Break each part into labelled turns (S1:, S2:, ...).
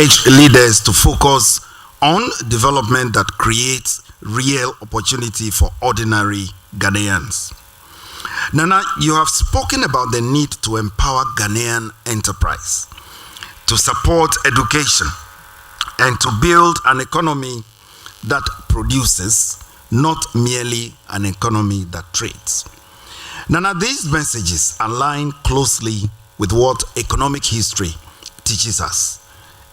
S1: urge leaders to focus on development that creates real opportunity for ordinary Ghanaians. Nana, you have spoken about the need to empower Ghanaian enterprise, to support education, and to build an economy that produces, not merely an economy that trades. Nana, these messages align closely with what economic history teaches us,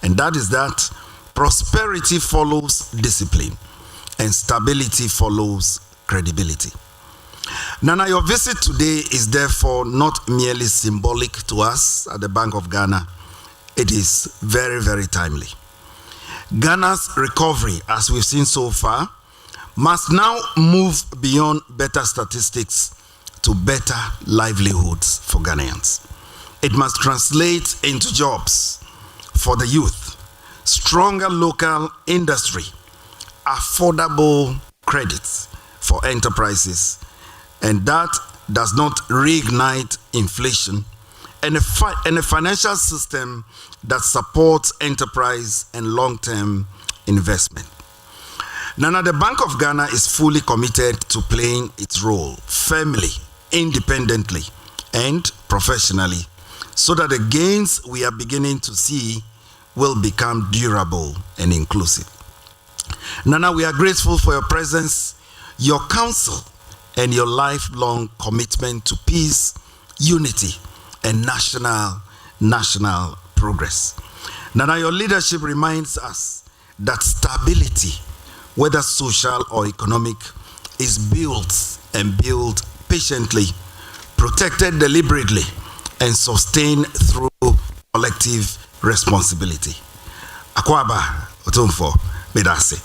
S1: and that is that prosperity follows discipline and stability follows credibility. Nana, your visit today is therefore not merely symbolic to us at the Bank of Ghana. It is very, very timely. Ghana's recovery, as we've seen so far, must now move beyond better statistics to better livelihoods for Ghanaians. It must translate into jobs for the youth, stronger local industry, affordable credits for enterprises, and that does not reignite inflation, and a financial system that supports enterprise and long-term investment. Nana, the Bank of Ghana is fully committed to playing its role firmly, independently, and professionally, so that the gains we are beginning to see will become durable and inclusive. Nana, we are grateful for your presence, your counsel, and your lifelong commitment to peace, unity, and national progress. Nana, your leadership reminds us that stability, whether social or economic, is built patiently, protected deliberately, and sustained through collective responsibility. Akwaba, Otumfuo, Medase.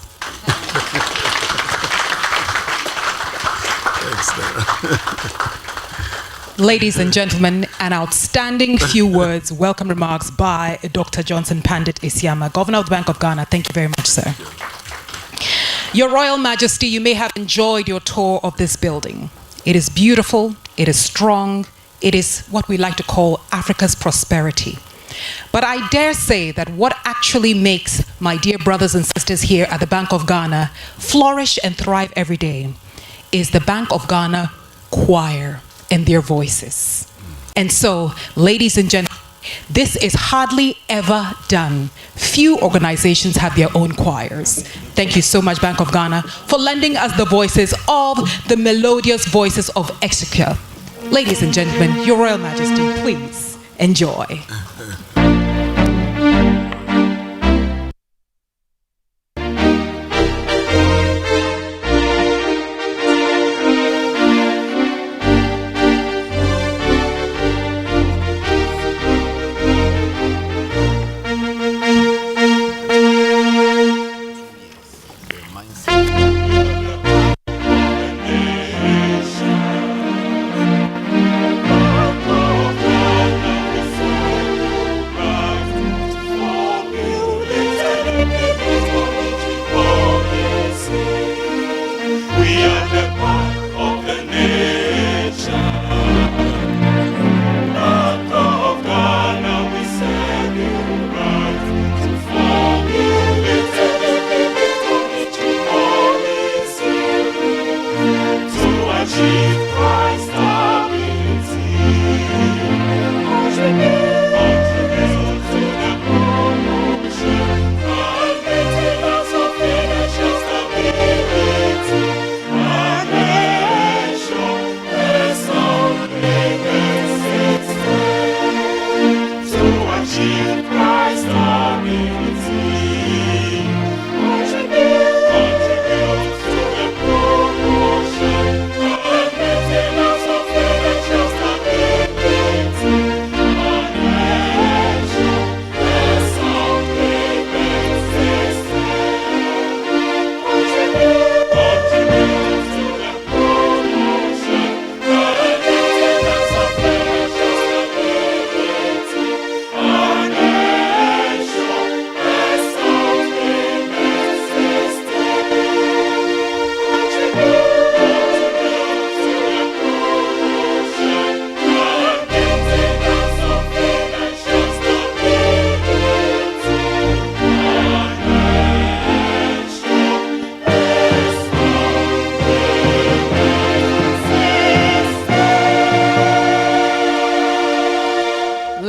S2: Ladies and gentlemen, an outstanding few words, welcome remarks by Dr. Johnson Pandit Asiama, Governor of the Bank of Ghana. Thank you very much, sir. Your Royal Majesty, you may have enjoyed your tour of this building. It is beautiful, it is strong, it is what we like to call Africa's prosperity. But I dare say that what actually makes my dear brothers and sisters here at the Bank of Ghana flourish and thrive every day is the Bank of Ghana choir and their voices. And so, ladies and gentlemen, this is hardly ever done. Few organizations have their own choirs. Thank you so much, Bank of Ghana, for lending us the voices of the melodious voices of Exchequer. Ladies and gentlemen, Your Royal Majesty, please enjoy.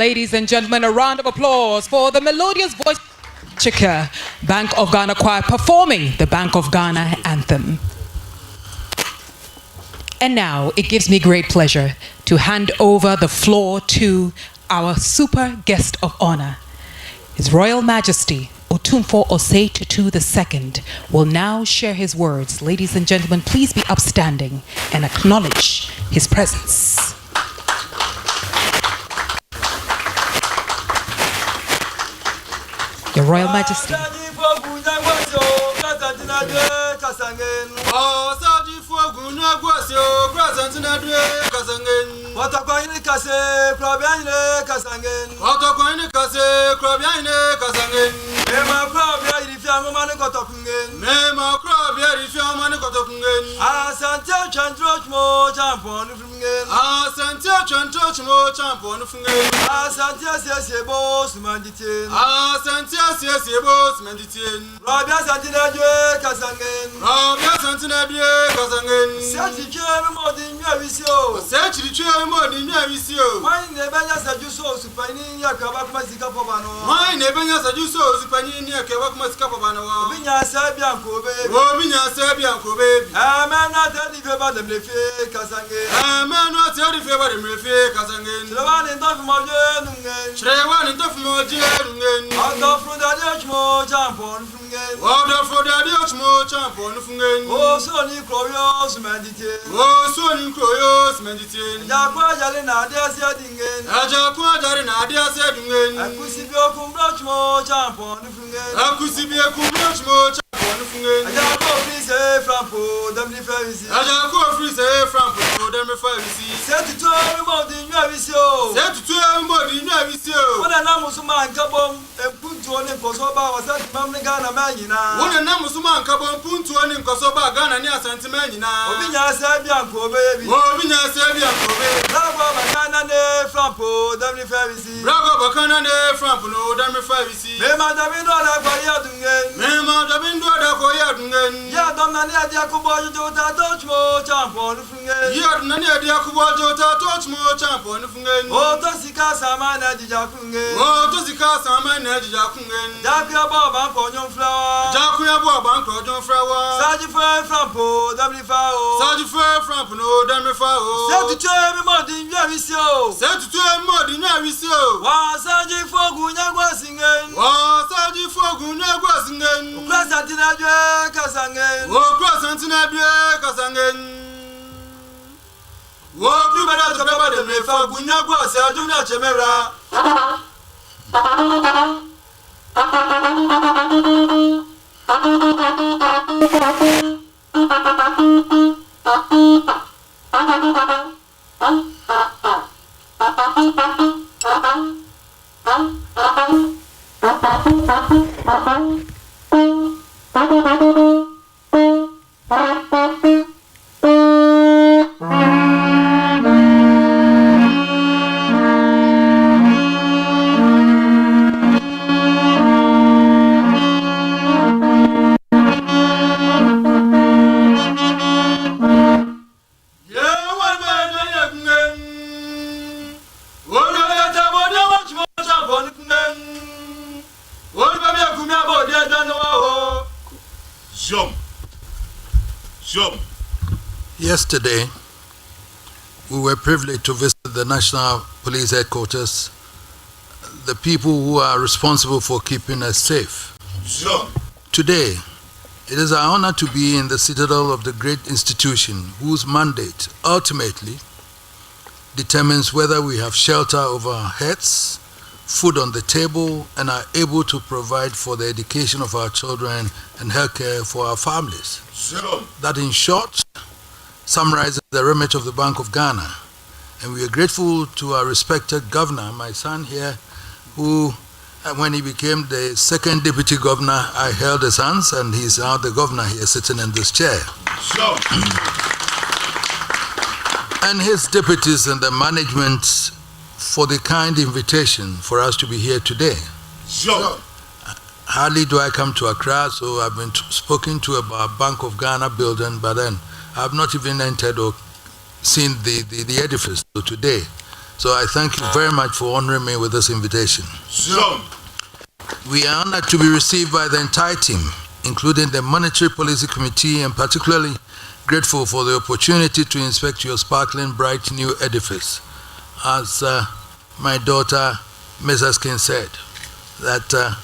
S2: Ladies and gentlemen, a round of applause for the melodious voice Chika, Bank of Ghana Choir performing the Bank of Ghana anthem. And now it gives me great pleasure to hand over the floor to our super guest of honor. His Royal Majesty, Otumfuo Osei Tutu II, will now share his words. Ladies and gentlemen, please be upstanding and acknowledge his presence. Your Royal Majesty.
S3: Yesterday, we were privileged to visit the National Police Headquarters, the people who are responsible for keeping us safe. Today, it is our honor to be in the citadel of the great institution whose mandate ultimately determines whether we have shelter over our heads, food on the table, and are able to provide for the education of our children and healthcare for our families. That, in short, summarizes the remit of the Bank of Ghana. And we are grateful to our respected governor, my son here, who, when he became the second deputy governor, I held his hands, and he's now the governor here sitting in this chair. And his deputies and the management for the kind invitation for us to be here today. Hardly do I come to Accra, so I've been spoken to about Bank of Ghana building, but then I've not even entered or seen the edifice. So today, So I thank you very much for honoring me with this invitation.
S4: Sure.
S3: We are honored to be received by the entire team, including the Monetary Policy Committee, and particularly grateful for the opportunity to inspect your sparkling, bright new edifice. As my daughter, Mrs. King, said, that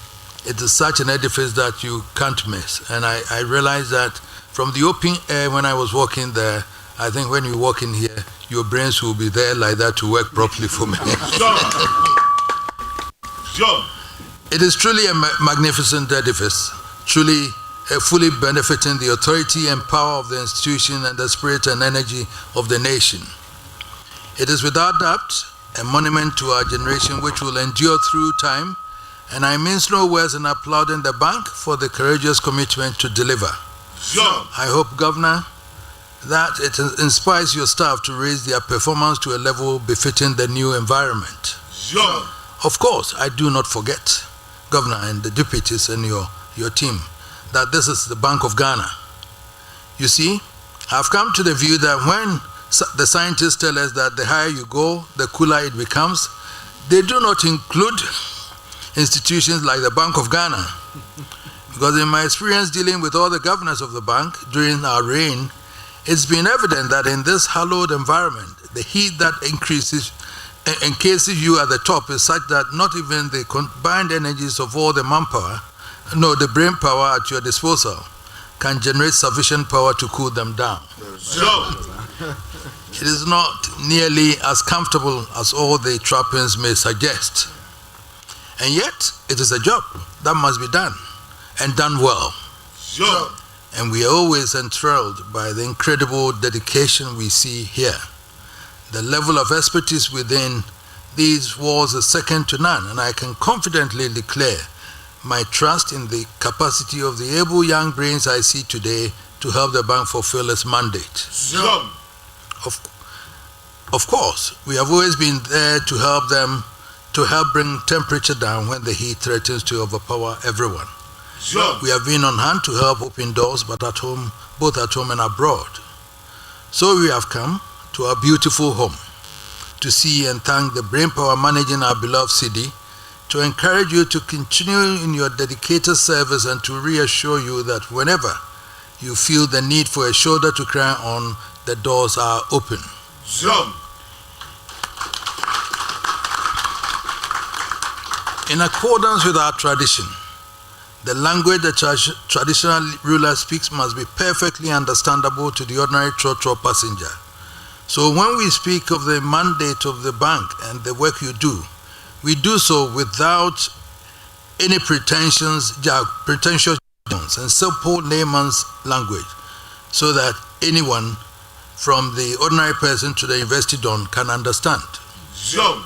S3: it is such an edifice that you can't miss. And I realized that from the open air when I was walking there, I think when you walk in here, your brains will be there like that to work properly for me.
S4: Sure.
S3: It is truly a magnificent edifice, truly fully benefiting the authority and power of the institution and the spirit and energy of the nation. It is without doubt a monument to our generation which will endure through time, and I mince no words in applauding the bank for the courageous commitment to deliver.
S4: Sure.
S3: I hope, Governor, that it inspires your staff to raise their performance to a level befitting the new environment.
S4: Sure.
S3: Of course, I do not forget, Governor and the deputies and your team, that this is the Bank of Ghana. You see, I've come to the view that when the scientists tell us that the higher you go, the cooler it becomes, they do not include institutions like the Bank of Ghana. Because in my experience dealing with all the governors of the bank during our reign, it's been evident that in this hallowed environment, the heat that encases you at the top is such that not even the combined energies of all the manpower, no, the brain power at your disposal, can generate sufficient power to cool them down.
S4: Sure.
S3: It is not nearly as comfortable as all the trappings may suggest. And yet, it is a job that must be done, and done well.
S4: Sure.
S3: And we are always enthralled by the incredible dedication we see here. The level of expertise within these walls is second to none, and I can confidently declare my trust in the capacity of the able young brains I see today to help the bank fulfill its mandate.
S4: Sure.
S3: Of course, we have always been there to help them, to help bring temperature down when the heat threatens to overpower everyone.
S4: Sure.
S3: We have been on hand to help open doors, but at home, both at home and abroad. So we have come to our beautiful home to see and thank the brainpower managing our beloved city, to encourage you to continue in your dedicated service, and to reassure you that whenever you feel the need for a shoulder to cry on, the doors are open.
S4: Sure.
S3: In accordance with our tradition, the language the traditional ruler speaks must be perfectly understandable to the ordinary trotro passenger. So when we speak of the mandate of the bank and the work you do, we do so without any pretensions and simple layman's language, so that anyone from the ordinary person to the invested on can understand.
S4: Sure.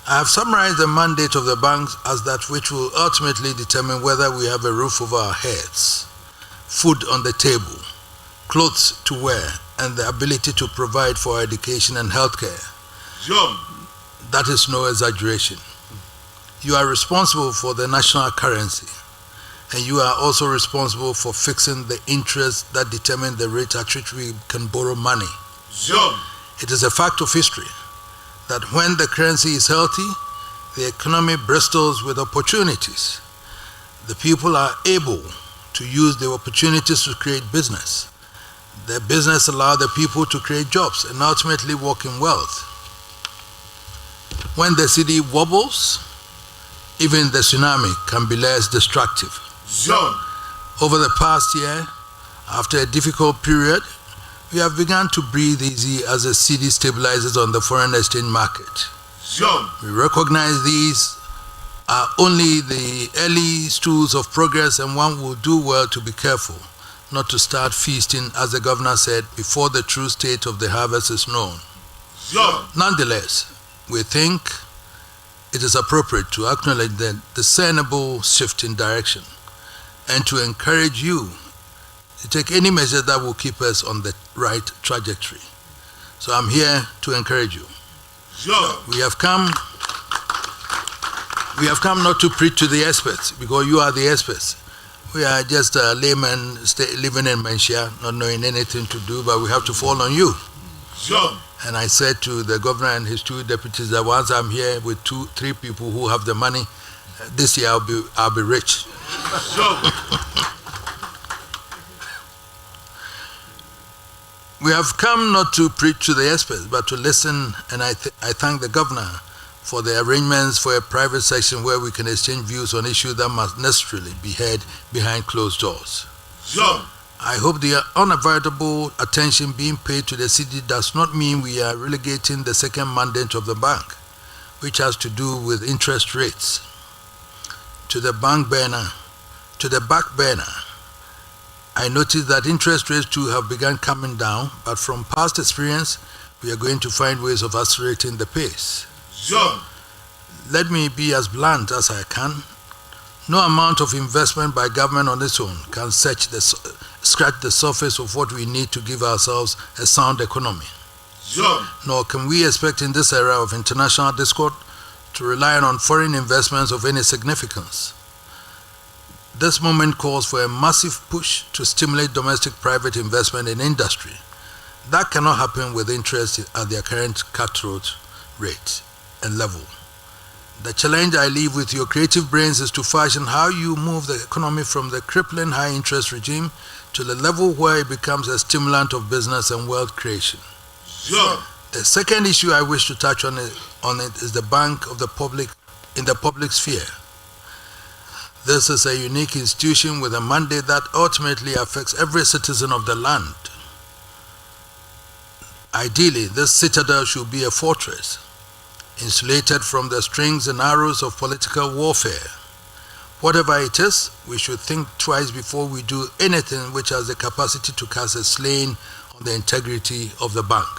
S3: I have summarized the mandate of the banks as that which will ultimately determine whether we have a roof over our heads, food on the table, clothes to wear, and the ability to provide for our education and healthcare.
S4: Sure.
S3: That is no exaggeration. You are responsible for the national currency, and you are also responsible for fixing the interests that determine the rate at which we can borrow money.
S4: Sure.
S3: It is a fact of history that when the currency is healthy, the economy bristles with opportunities. The people are able to use the opportunities to create business. The business allows the people to create jobs and ultimately work in wealth. When the city wobbles, even the tsunami can be less destructive.
S4: Sure.
S3: Over the past year, after a difficult period, we have begun to breathe easy as the city stabilizes on the foreign exchange market.
S4: Sure.
S3: We recognize these are only the early stools of progress, and one will do well to be careful not to start feasting, as the governor said, before the true state of the harvest is known.
S4: Sure.
S3: Nonetheless, we think it is appropriate to acknowledge the discernible shift in direction and to encourage you to take any measure that will keep us on the right trajectory. So I'm here to encourage you.
S4: Sure.
S3: We have come not to preach to the experts, because you are the experts. We are just laymen living in Manchia, not knowing anything to do, but we have to fall on you.
S4: Sure.
S3: And I said to the governor and his two deputies that once I'm here with 3 people who have the money, this year I'll be rich. We have come not to preach to the experts, but to listen, and I thank the governor for the arrangements for a private session where we can exchange views on issues that must necessarily be heard behind closed doors. I hope the unavoidable attention being paid to the city does not mean we are relegating the second mandate of the bank, which has to do with interest rates, to the back burner. I noticed that interest rates too have begun coming down, but from past experience, we are going to find ways of accelerating the pace. Let me be as blunt as I can. No amount of investment by government on its own can scratch the surface of what we need to give ourselves a sound economy. Nor can we expect in this era of international discord to rely on foreign investments of any significance. This moment calls for a massive push to stimulate domestic private investment in industry. That cannot happen with interest at their current cutthroat rate and level. The challenge I leave with your creative brains is to fashion how you move the economy from the crippling high interest regime to the level where it becomes a stimulant of business and wealth creation. The second issue I wish to touch on is the bank of the public in the public sphere. This is a unique institution with a mandate that ultimately affects every citizen of the land. Ideally, this citadel should be a fortress, insulated from the strings and arrows of political warfare. Whatever it is, we should think twice before we do anything which has the capacity to cast a stain on the integrity of the bank.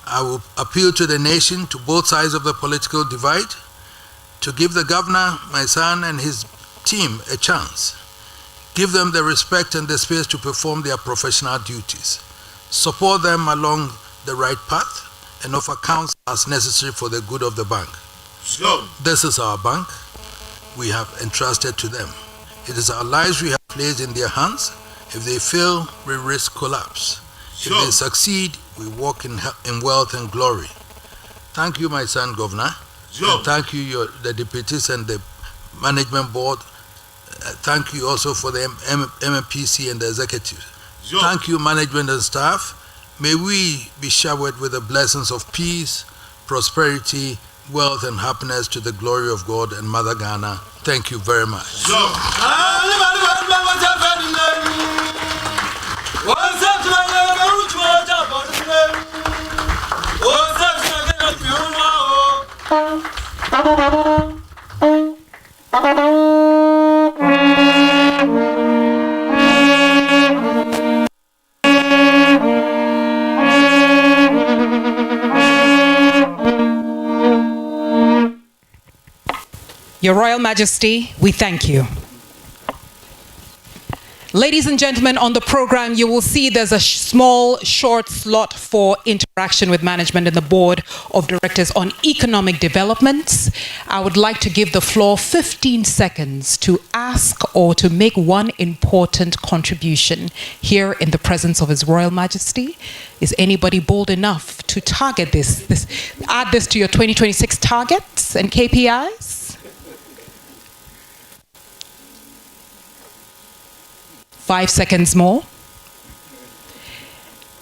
S3: I will appeal to the nation, to both sides of the political divide, to give the governor, my son, and his team a chance. Give them the respect and the space to perform their professional duties. Support them along the right path and offer counsel as necessary for the good of the bank. This is our bank we have entrusted to them. It is our lives we have placed in their hands. If they fail, we risk collapse. If they succeed, we walk in wealth and glory. Thank you, my son, Governor. And thank you, the deputies and the management board. Thank you also for the MPC and the executive. Thank you, management and staff. May we be showered with the blessings of peace, prosperity, wealth, and happiness to the glory of God and Mother Ghana. Thank you very much.
S2: Your Royal Majesty, we thank you. Ladies and gentlemen, on the program, you will see there's a small, short slot for interaction with management and the board of directors on economic developments. I would like to give the floor 15 seconds to ask or to make one important contribution here in the presence of His Royal Majesty. Is anybody bold enough to target this, add this to your 2026 targets and KPIs? 5 seconds more.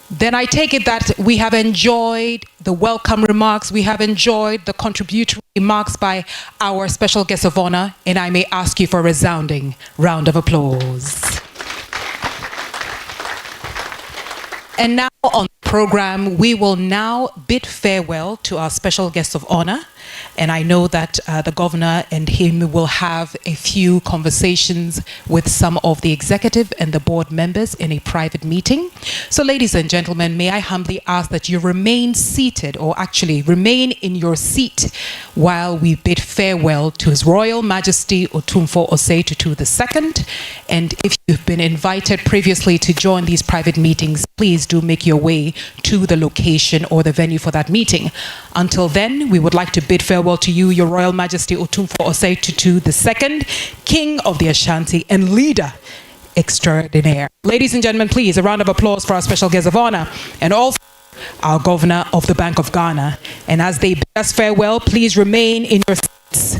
S2: Then I take it that we have enjoyed the welcome remarks, we have enjoyed the contributory remarks by our special guest of honor, and I may ask you for a resounding round of applause. And now on the program, we will now bid farewell to our special guest of honor. And I know that the governor and him will have a few conversations with some of the executive and the board members in a private meeting. So ladies and gentlemen, may I humbly ask that you remain seated, or actually remain in your seat while we bid farewell to His Royal Majesty Otumfuo Osei Tutu II. And if you've been invited previously to join these private meetings, please do make your way to the location or the venue for that meeting. Until then, we would like to bid farewell to you, Your Royal Majesty Otumfuo Osei Tutu II, King of the Ashanti and leader extraordinaire. Ladies and gentlemen, please, a round of applause for our special guest of honor. And also our Governor of the Bank of Ghana. And as they bid us farewell, please remain in your seats.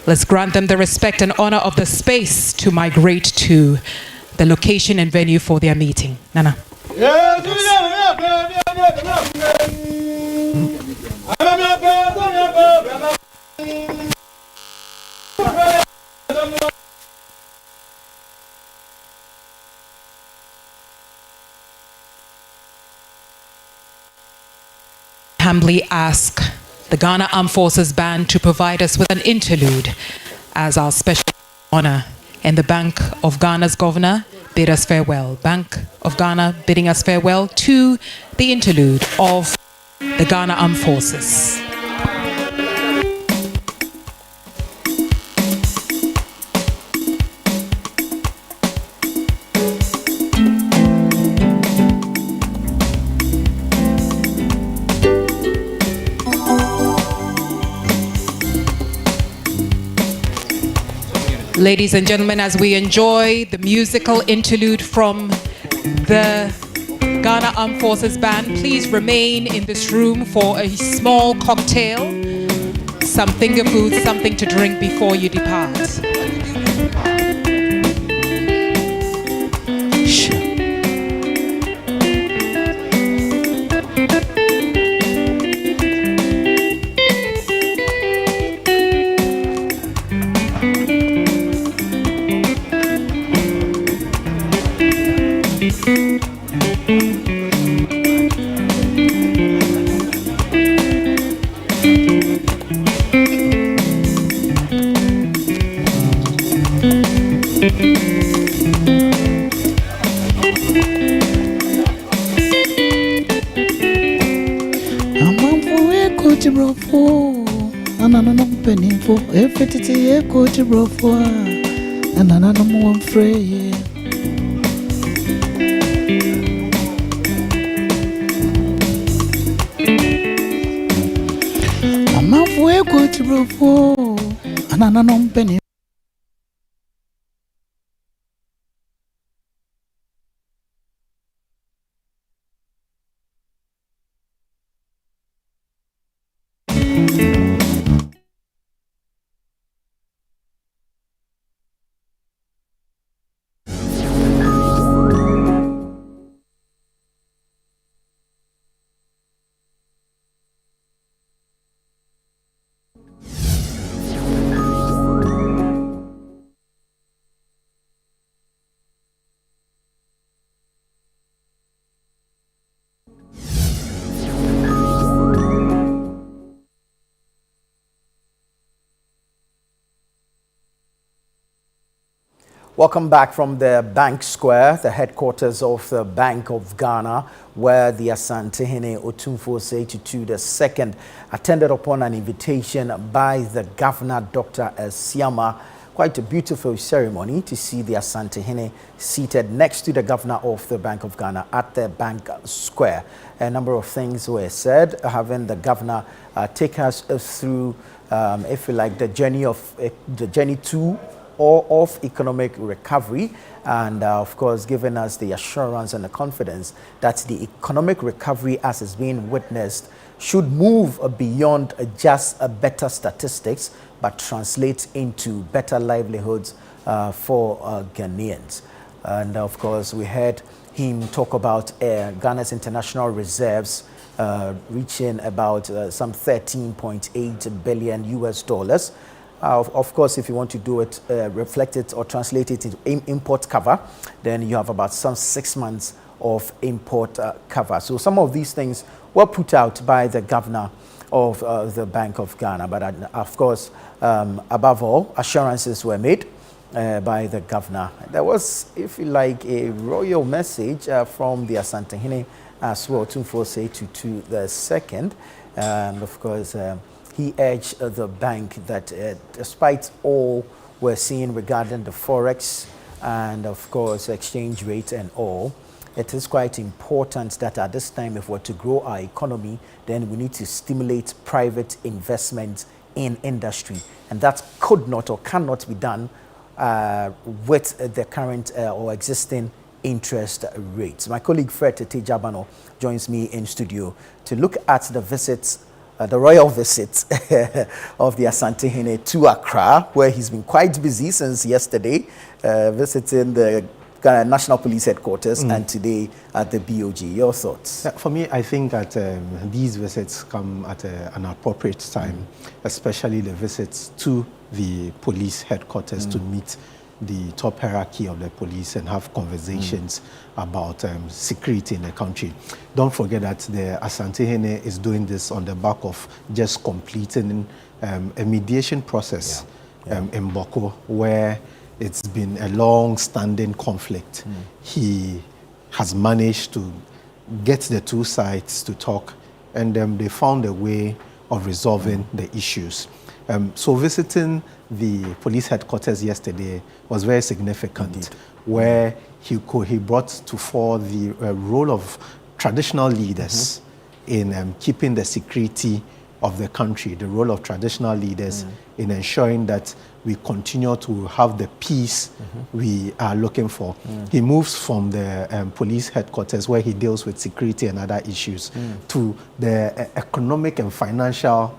S2: Let's grant them the respect and honor of the space to migrate to the location and venue for their meeting. Nana. Humbly ask the Ghana Armed Forces Band to provide us with an interlude as our special honor. And the Bank of Ghana's governor bid us farewell. Bank of Ghana bidding us farewell to the interlude of the Ghana Armed Forces. Ladies and gentlemen, as we enjoy the musical interlude from the Ghana Armed Forces Band, please remain in this room for a small cocktail, some finger food, something to drink before you depart.
S5: Welcome back from the Bank Square, the headquarters of the Bank of Ghana, where the Asantehene Otumfuo Osei Tutu II attended upon an invitation by the Governor, Dr. Asiama. Quite a beautiful ceremony to see the Asantehene seated next to the Governor of the Bank of Ghana at the Bank Square. A number of things were said, having the Governor take us through, if you like, the journey to or of economic recovery, and of course giving us the assurance and the confidence that the economic recovery as is being witnessed should move beyond just better statistics but translate into better livelihoods for Ghanaians. And of course we heard him talk about Ghana's international reserves reaching about some 13.8 billion US dollars. Of course, if you want to do it, reflect it or translate it into import cover, then you have about some 6 months of import cover. So some of these things were put out by the Governor of the Bank of Ghana. But of course, above all, assurances were made by the Governor. There was, if you like, a royal message from the Asantehene as well, Otumfuo Osei Tutu II. And of course, he urged the bank that despite all we're seeing regarding the forex and of course exchange rate and all, it is quite important that at this time, if we're to grow our economy, then we need to stimulate private investment in industry. And that could not or cannot be done with the current or existing interest rates. My colleague Fred Tejabano joins me in studio to look at the visits, the royal visits of the Asantehene to Accra, where he's been quite busy since yesterday, visiting the National Police Headquarters and today at the BoG. Your thoughts?
S6: For me, I think that these visits come at an appropriate time, especially the visits to the police headquarters to meet the top hierarchy of the police and have conversations about security in the country. Don't forget that the Asantehene is doing this on the back of just completing a mediation process in Boko, where it's been a long-standing conflict. He has managed to get the two sides to talk, and they found a way of resolving the issues. So visiting the police headquarters yesterday was very significant, where he brought to fore the role of traditional leaders in keeping the security of the country, the role of traditional leaders in ensuring that we continue to have the peace we are looking for. He moves from the police headquarters, where he deals with security and other issues, to the economic and financial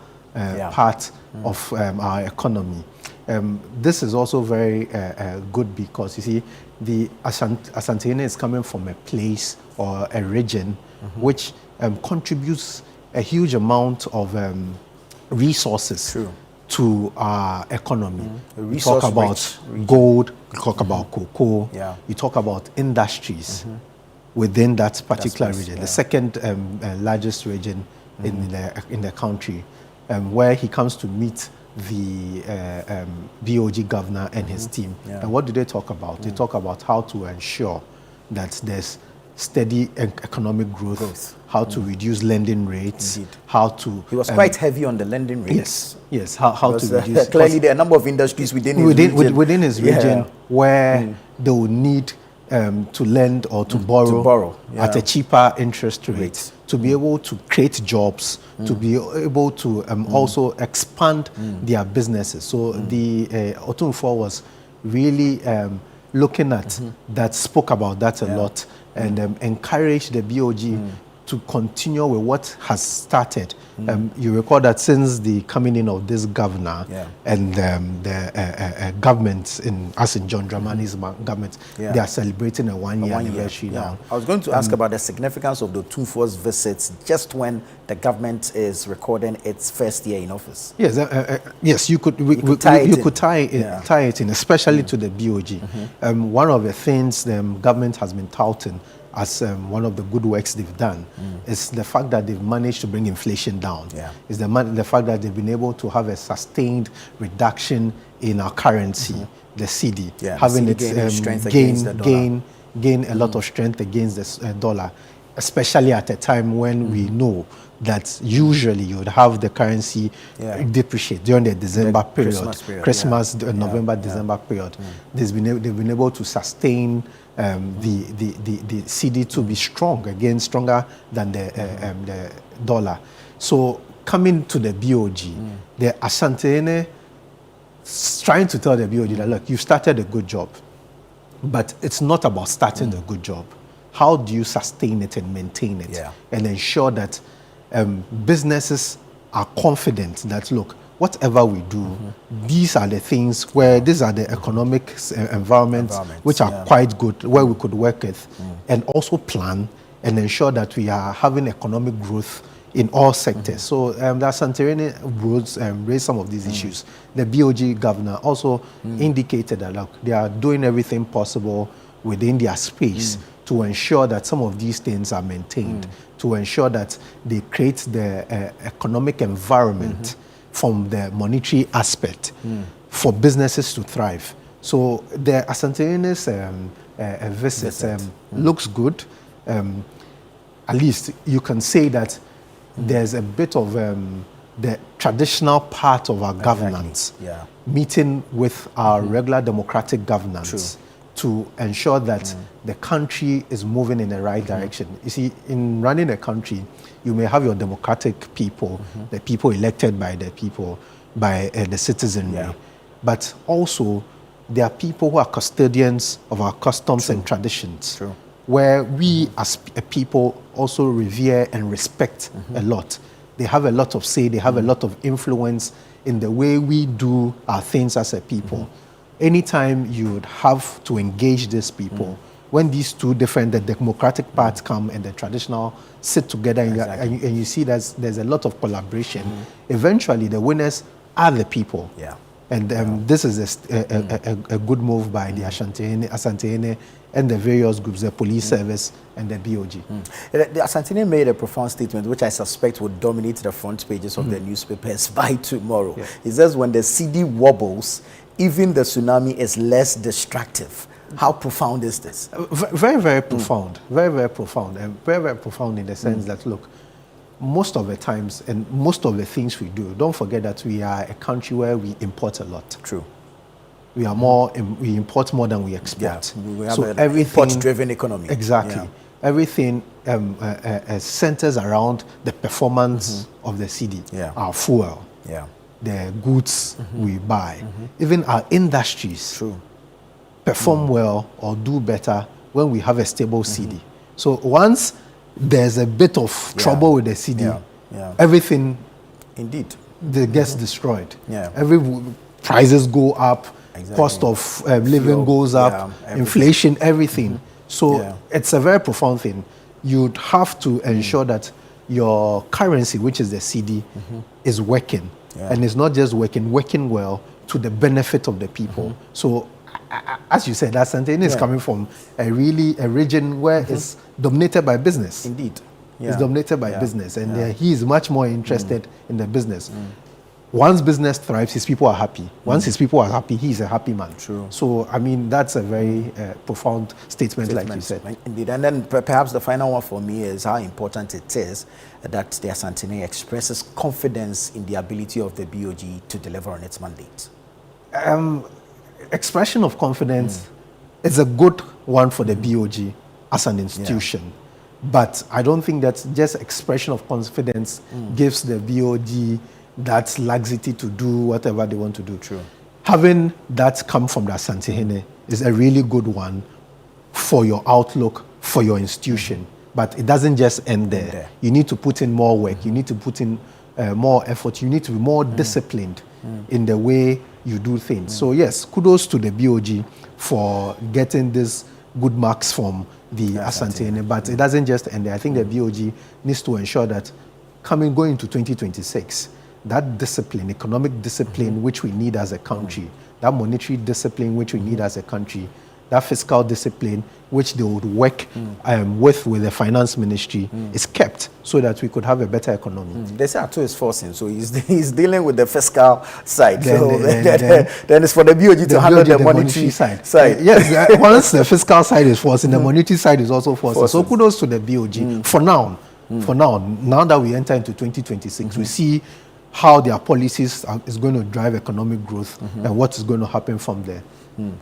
S6: part of our economy. This is also very good because, you see, the Asantehene is coming from a place or a region which contributes a huge amount of resources to our economy. You talk about gold, you talk about cocoa, you talk about industries within that particular region, the second largest region in the country, where he comes to meet the BoG governor and his team. And what do they talk about? They talk about how to ensure that there's steady economic growth, how to reduce lending rates, how to...
S5: He was quite heavy on the lending rates.
S6: Yes, how to reduce...
S5: Clearly, there are a number of industries within his
S6: region where they will need to lend or to borrow at a cheaper interest rate, to be able to create jobs, to be able to also expand their businesses. So the Otumfuo was really looking at that, spoke about that a lot, and encouraged the BoG to continue with what has started. You recall that since the coming in of this governor and the government, as in John Dramani's government, they are celebrating a one-year anniversary now.
S5: I was going to ask about the significance of the Otumfuo's visits just when the government is recording its first year in office.
S6: Yes, yes, you could tie it in, especially to the BoG. One of the things the government has been touting as one of the good works they've done is the fact that they've managed to bring inflation down. Is the fact that they've been able to have a sustained reduction in our currency, the CD, having it gain a lot of strength against the dollar, especially at a time when we know that usually you would have the currency depreciate during the December Christmas November, December period. They've been able to sustain the CD to be stronger than the dollar. So coming to the BoG, the Asantehene trying to tell the BoG that, look, you started a good job, but it's not about starting a good job. How do you sustain it and maintain it and ensure that businesses are confident that, look, whatever we do, these are the things where these are the economic environments which are quite good, where we could work with and also plan and ensure that we are having economic growth in all sectors. So the Asantehene raised some of these issues. The BoG governor also indicated that, look, they are doing everything possible within their space to ensure that some of these things are maintained, to ensure that they create the economic environment from the monetary aspect for businesses to thrive. So the Asantehene's visit looks good. At least you can say that there's a bit of the traditional part of our governance meeting with our regular democratic governance to ensure that the country is moving in the right direction. You see, in running a country, you may have your democratic people, the people elected by the people, by the citizenry, but also there are people who are custodians of our customs and traditions, where we as a people also revere and respect a lot. They have a lot of say, they have a lot of influence in the way we do our things as a people. Anytime you would have to engage these people, when these two different, the democratic parts come and the traditional sit together, and you see there's a lot of collaboration, eventually the winners are the people. And this is a good move by the Asantehene and the various groups, the police service and the BoG.
S5: The Asantehene made a profound statement, which I suspect would dominate the front pages of the newspapers by tomorrow. He says, when the CD wobbles, even the tsunami is less destructive. How profound is this?
S6: Very, very profound. Very, very profound. And very, very profound in the sense that, look, most of the times and most of the things we do, don't forget that we are a country where we import a lot.
S5: True.
S6: We are we import more than we export.
S5: We have an import-driven economy.
S6: Exactly. Everything centers around the performance of the city, our fuel, the goods we buy. Even our industries perform well or do better when we have a stable city. So once there's a bit of trouble with the city, everything gets destroyed. Prices go up, cost of living goes up, inflation, everything. So it's a very profound thing. You'd have to ensure that your currency, which is the CD, is working. And it's not just working well to the benefit of the people. So as you said, Asantehene is coming from a region where it's dominated by business.
S5: Indeed.
S6: It's dominated by business, and he is much more interested in the business. Once business thrives, his people are happy. Once his people are happy, he is a happy man.
S5: True.
S6: So, I mean, that's a very profound statement, like you said.
S5: Indeed. And then perhaps the final one for me is how important it is that the Asantehene expresses confidence in the ability of the BoG to deliver on its mandate.
S6: Expression of confidence is a good one for the BoG as an institution. But I don't think that just expression of confidence gives the BoG that laxity to do whatever they want to do.
S5: True.
S6: Having that come from the Asantehene is a really good one for your outlook, for your institution. But it doesn't just end there. You need to put in more work. You need to put in more effort. You need to be more disciplined in the way you do things. So yes, kudos to the BoG for getting these good marks from the Asantehene. But it doesn't just end there. I think the BoG needs to ensure that going into 2026, that discipline, economic discipline, which we need as a country, that monetary discipline, which we need as a country, that fiscal discipline, which they would work with the finance ministry, is kept so that we could have a better economy.
S5: They say Ato is forcing, so he's dealing with the fiscal side. Then it's for the BoG to handle the monetary side.
S6: Yes, once the fiscal side is forcing, the monetary side is also forcing. So kudos to the BoG for now. For now that we enter into 2026, we see how their policies is going to drive economic growth and what is going to happen from there.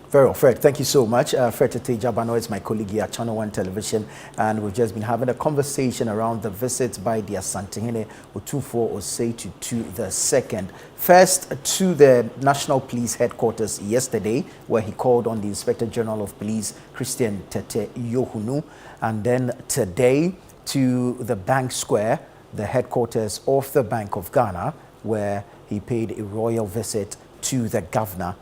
S5: Very well, Fred. Thank you so much. Fred Tete Jabano is my colleague here at ChannelOne Television, and we've just been having a conversation around the visit by the Asantehene Otumfuo Osei Tutu II. First to the National Police Headquarters yesterday, where he called on the Inspector General of Police, Christian Tete Yohunu, and then today to the Bank Square, the headquarters of the Bank of Ghana, where he paid a royal visit to the governor,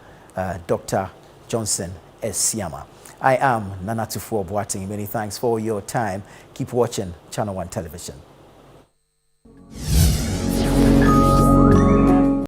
S5: Dr. Johnson Asiama. I am Nana Tufuo Boating. Many thanks for your time. Keep watching ChannelOne Television.